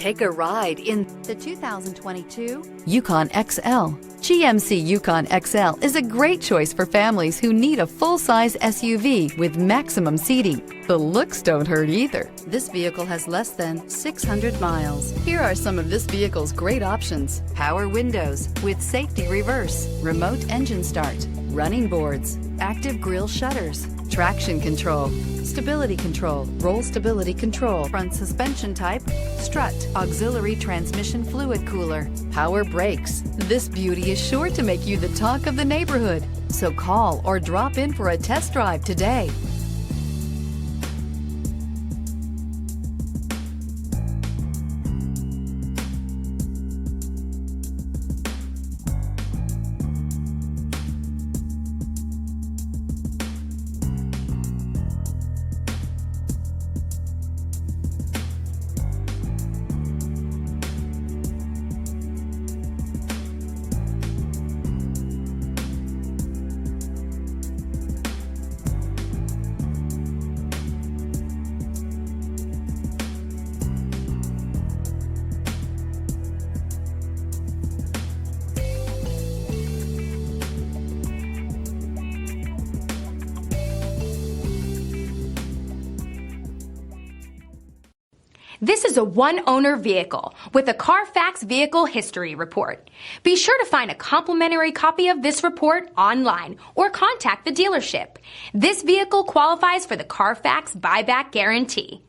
Take a ride in the 2022 Yukon XL. GMC Yukon XL is a great choice for families who need a full-size SUV with maximum seating. The looks don't hurt either. This vehicle has less than 600 miles. Here are some of this vehicle's great options: power windows with safety reverse, remote engine start, running boards, active grille shutters, traction control, stability control, roll stability control, front suspension type, strut, auxiliary transmission fluid cooler, power brakes. This beauty is sure to make you the talk of the neighborhood. So call or drop in for a test drive today. This is a one-owner vehicle with a Carfax Vehicle History Report. Be sure to find a complimentary copy of this report online or contact the dealership. This vehicle qualifies for the Carfax Buyback Guarantee.